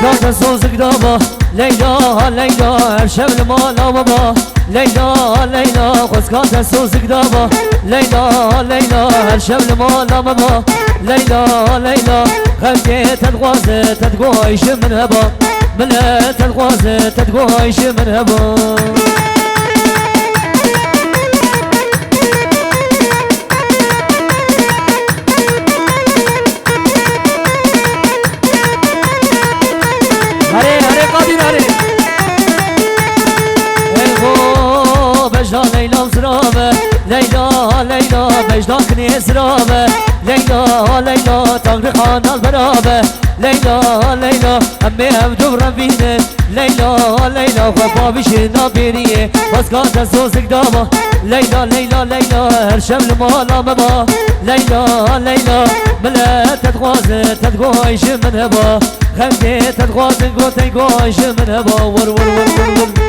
كانت صوصك دابا ليلى ليلى ارشب المالا بابا ليلى ليلى خذ كانت صوصك دابا ليلى ليلى ارشب المالا بابا ليلى ليلى خلقت تتغوز تتغويش من هبا ملا تتغوز تتغويش من هبا ليلى زرابة ليلى ليلى بجداكني زرابة ليلى ليلى تغرقان البرابة ليلى ليلى أمي أبدو ربيني ليلى ليلى وبابش نابيريه بس كانت صوصك دابا ليلى ليلى ليلى هرشم المالا بابا ليلى ليلى ملا تتغوز تتغويش من هبا خلقي تتغوز تتغويش من هبا ور ور ور ور ور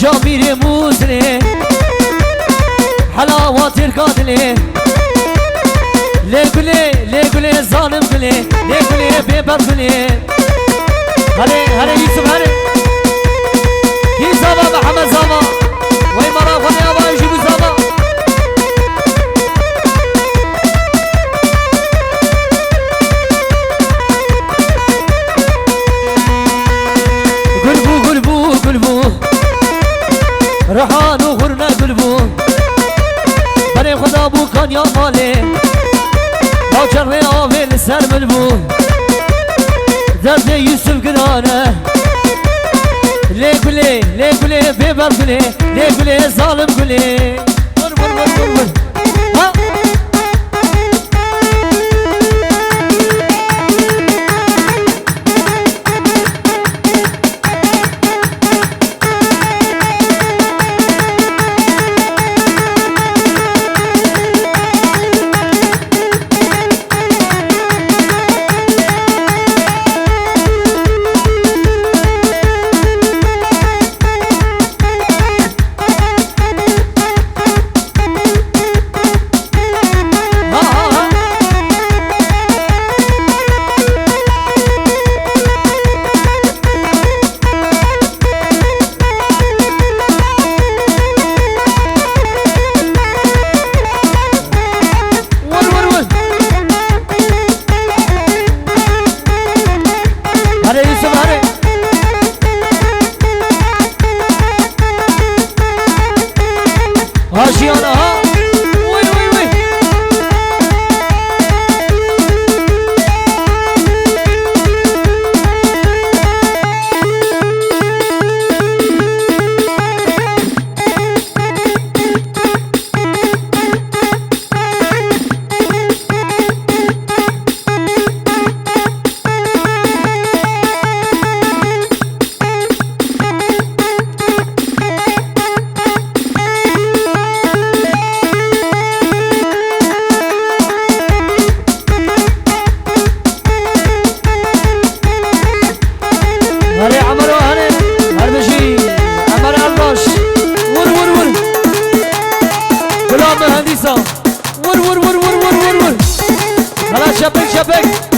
شامير موزني حلاوات القاتلي ليقولي ليقولي ظالم قلي ليقولي بيبر قلي هلي هلي يوسف هلي كي زابا محمد زابا وي مرا خلي ابا يجيبوا زابا قلبو قلبو قلبو رحان وغرنا قلبو بني خدا بو كان يا مالي لو جري آوي لسر ملبو درد يوسف قرانه ليه قولي ليه قولي بيبر قولي ليه قولي ظالم قولي ور ور ور ور ها شبك شبك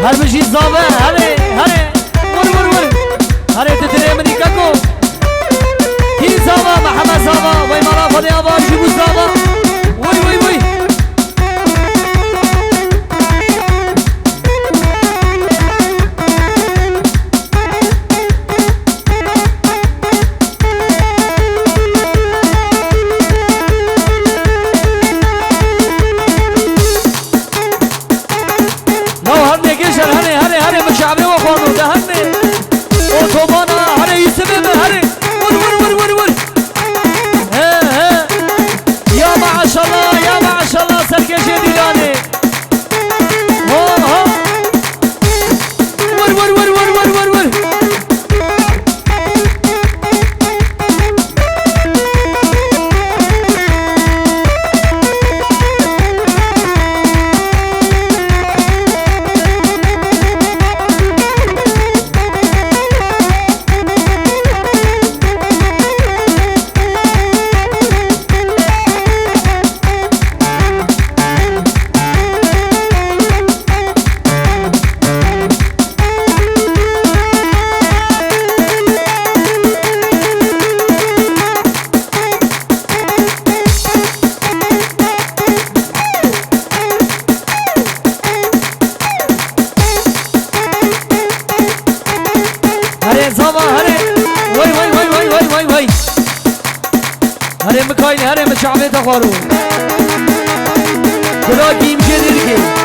هر بجی زاوه هره هره ور ور ور هره تتره منی ککو کی زاوه محمد زاوه وی مرا خودی آبا جیبو زاوه وی وی وی شعبي وخوانو دهني اوتوبانا هري يسمي هري ور ور ور ور ور ها ها يا ما شاء الله يا ما شاء الله سركشي ديلاني ها ها ور ور ور ور ور ور ور هره مکاین هره مشعبه تخارو کلا گیم جدید که